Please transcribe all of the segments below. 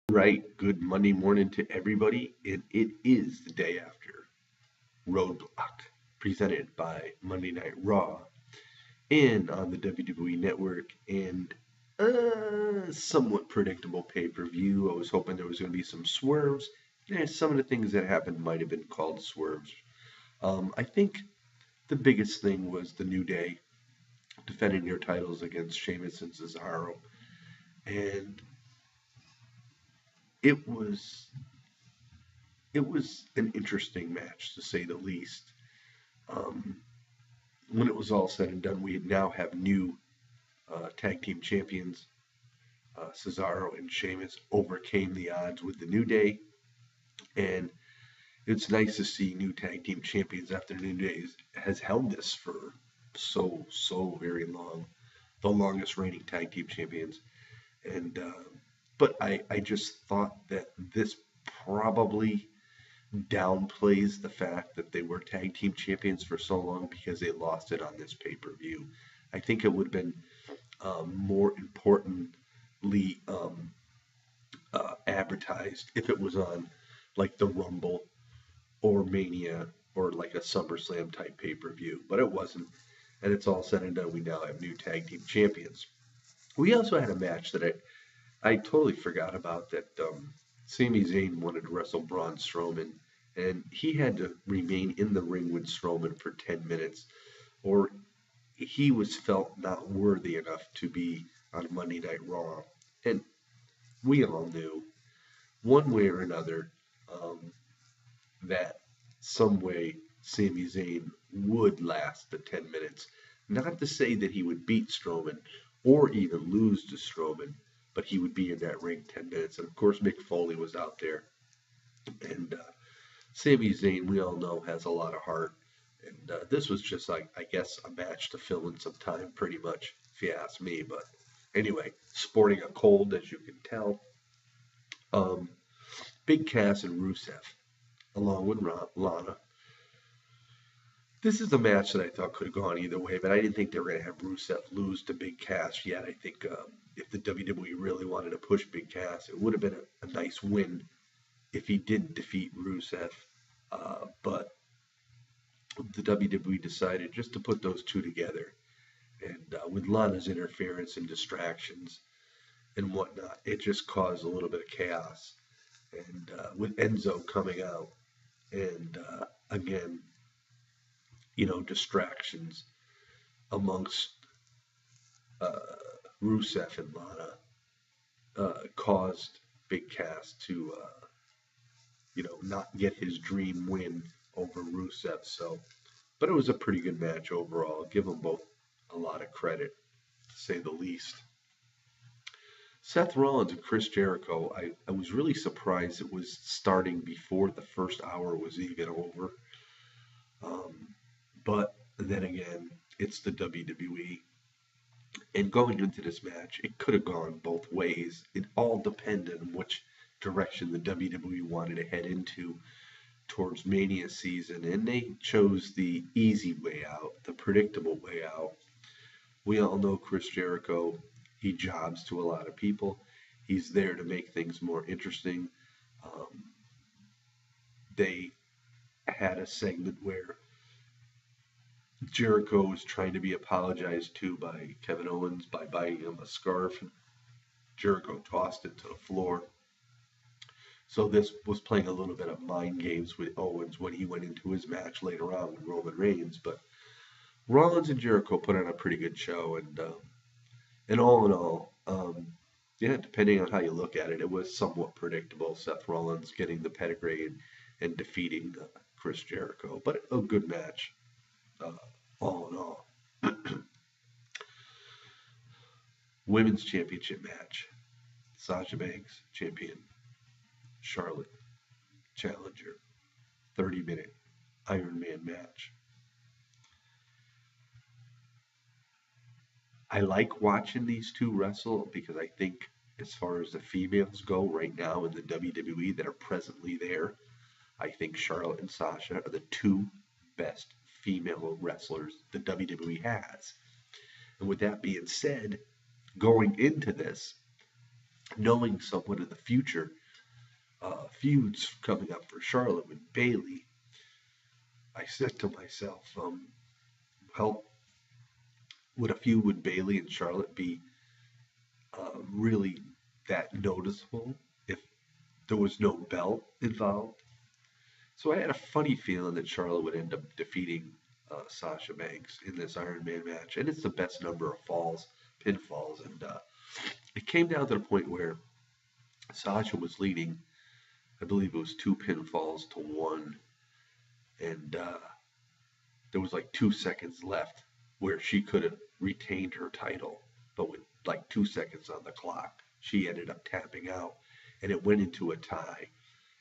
Right, good Monday morning to everybody, and it is the day after Roadblock, presented by Monday Night Raw, and on the WWE Network, and somewhat predictable pay-per-view. I was hoping there was going to be some swerves. Some of the things that happened might have been called swerves. I think the biggest thing was the New Day defending their titles against Sheamus and Cesaro, and it was it was an interesting match to say the least. Um, when it was all said and done, we now have new tag team champions. Cesaro and Sheamus overcame the odds with the New Day, and it's nice to see new tag team champions after New Day has held this for so very long, the longest reigning tag team champions. And but I just thought that this probably downplays the fact that they were tag team champions for so long because they lost it on this pay-per-view. I think it would have been more importantly advertised if it was on like the Rumble or Mania or like a SummerSlam type pay-per-view, but it wasn't. And it's all said and done. We now have new tag team champions. We also had a match that I totally forgot about that Sami Zayn wanted to wrestle Braun Strowman, and he had to remain in the ring with Strowman for 10 minutes, or he was felt not worthy enough to be on Monday Night Raw. And we all knew, one way or another, um, that some way Sami Zayn would last the 10 minutes. Not to say that he would beat Strowman or even lose to Strowman, but he would be in that ring 10 minutes. And of course, Mick Foley was out there. And Sami Zayn, we all know, has a lot of heart. And this was just like, I guess, a match to fill in some time, pretty much, if you ask me. But anyway, sporting a cold, as you can tell. Um, Big Cass and Rusev, along with Lana. This is a match that I thought could have gone either way, but I didn't think they were going to have Rusev lose to Big Cass yet. I think if the WWE really wanted to push Big Cass, it would have been a nice win if he didn't defeat Rusev. But the WWE decided just to put those two together. And with Lana's interference and distractions and whatnot, it just caused a little bit of chaos. And with Enzo coming out, and again, distractions amongst uh, Rusev and Lana caused Big Cass to, not get his dream win over Rusev. So, but it was a pretty good match overall. Give them both a lot of credit, to say the least. Seth Rollins and Chris Jericho, I was really surprised it was starting before the first hour was even over. Um, but then again, it's the WWE. And going into this match, it could have gone both ways. It all depended on which direction the WWE wanted to head into towards Mania season. And they chose the easy way out, the predictable way out. We all know Chris Jericho. He jobs to a lot of people. He's there to make things more interesting. Um, they had a segment where Jericho was trying to be apologized to by Kevin Owens by buying him a scarf. Jericho tossed it to the floor. So this was playing a little bit of mind games with Owens when he went into his match later on with Roman Reigns. But Rollins and Jericho put on a pretty good show, and all in all, yeah, depending on how you look at it, it was somewhat predictable. Seth Rollins getting the pedigree and defeating Chris Jericho, but a good match, uh, all in all. Women's Championship match: Sasha Banks, champion; Charlotte, challenger. 30-minute Iron Man match. I like watching these two wrestle because I think, as far as the females go right now in the WWE that are presently there, I think Charlotte and Sasha are the two best female wrestlers the WWE has. And with that being said, going into this, knowing somewhat of the future feuds coming up for Charlotte with Bayley, I said to myself, well, would a feud with Bayley and Charlotte be really that noticeable if there was no belt involved? So I had a funny feeling that Charlotte would end up defeating Sasha Banks in this Iron Man match, and it's the best number of pinfalls, and it came down to the point where Sasha was leading. I believe it was 2 pinfalls to 1, and there was like 2 seconds left where she could have retained her title, but with like 2 seconds on the clock, she ended up tapping out, and it went into a tie,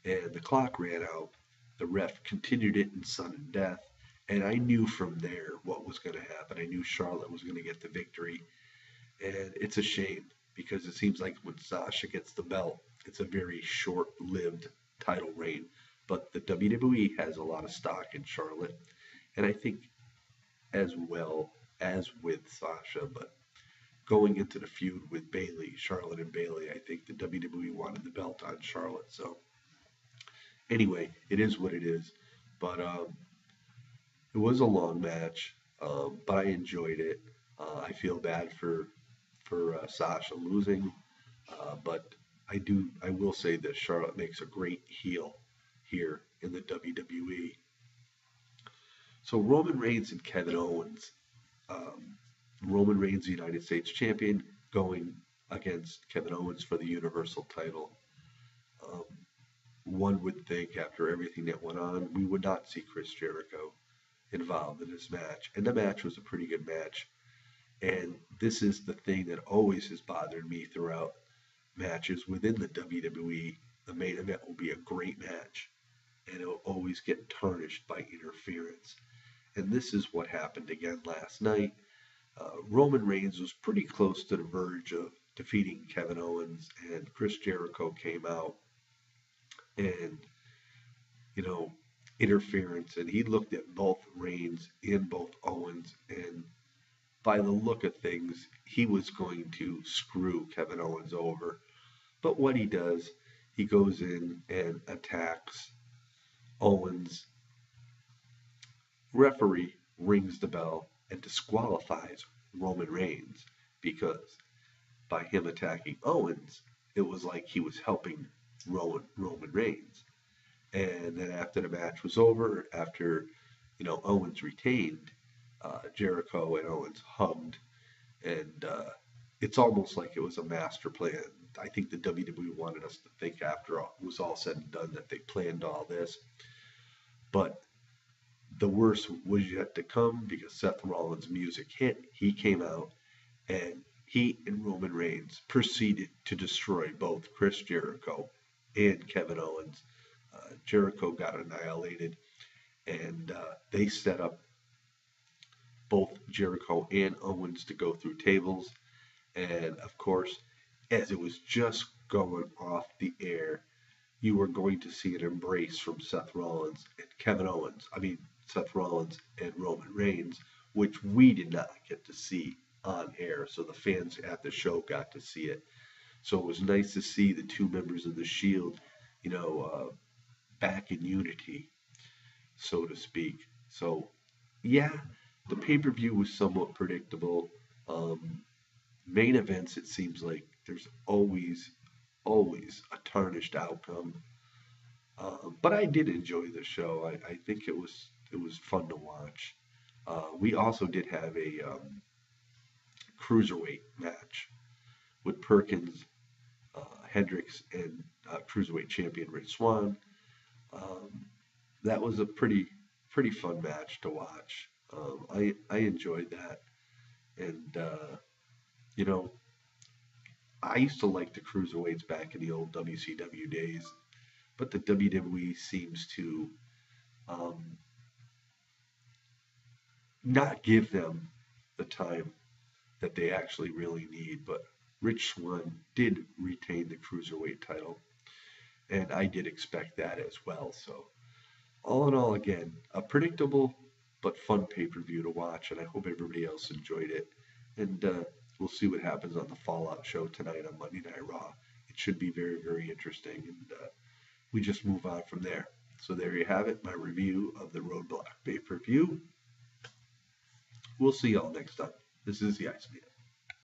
and the clock ran out. The ref continued it in sudden death, and I knew from there what was going to happen. I knew Charlotte was going to get the victory, and it's a shame because it seems like when Sasha gets the belt, it's a very short-lived title reign. But the WWE has a lot of stock in Charlotte, and I think as well as with Sasha, but going into the feud with Bayley, Charlotte and Bayley, I think the WWE wanted the belt on Charlotte. So anyway, it is what it is. But it was a long match, but I enjoyed it. I feel bad for Sasha losing, but I will say that Charlotte makes a great heel here in the WWE. So Roman Reigns and Kevin Owens. Um, Roman Reigns, the United States champion, going against Kevin Owens for the Universal title. Um, one would think after everything that went on, we would not see Chris Jericho involved in this match. And the match was a pretty good match. And this is the thing that always has bothered me throughout matches within the WWE. The main event will be a great match, and it'll always get tarnished by interference. And this is what happened again last night. Roman Reigns was pretty close to the verge of defeating Kevin Owens, and Chris Jericho came out and, you know, interference, and he looked at both Reigns and both Owens, and by the look of things, he was going to screw Kevin Owens over. But what he does, he goes in and attacks Owens. Referee rings the bell and disqualifies Roman Reigns because by him attacking Owens, it was like he was helping Roman Reigns. And then after the match was over, after Owens retained, Jericho and Owens hugged, and it's almost like it was a master plan. I think the WWE wanted us to think after it was all said and done that they planned all this, but the worst was yet to come because Seth Rollins' music hit. He came out and he and Roman Reigns proceeded to destroy both Chris Jericho and Kevin Owens. Jericho got annihilated, and they set up both Jericho and Owens to go through tables. And of course, as it was just going off the air, you were going to see an embrace from Seth Rollins and Kevin Owens. I mean, Seth Rollins and Roman Reigns, which we did not get to see on air. So the fans at the show got to see it. So it was nice to see the two members of the Shield, back in unity, so to speak. So, yeah, the pay-per-view was somewhat predictable. Main events, it seems like there's always a tarnished outcome. But I did enjoy the show. I think it was fun to watch. We also did have a cruiserweight match with Perkins, Hendricks, and cruiserweight champion Rich Swann. Um, that was a pretty fun match to watch. I enjoyed that, and you know I used to like the cruiserweights back in the old WCW days, but the WWE seems to um, not give them the time that they actually really need. But Rich Swann did retain the cruiserweight title, and I did expect that as well. So all in all, again, a predictable but fun pay-per-view to watch, and I hope everybody else enjoyed it. And we'll see what happens on the Fallout show tonight on Monday Night Raw. it should be very, very interesting. And we just move on from there. So there you have it, my review of the Roadblock pay-per-view. We'll see y'all next time. This is the Iceman.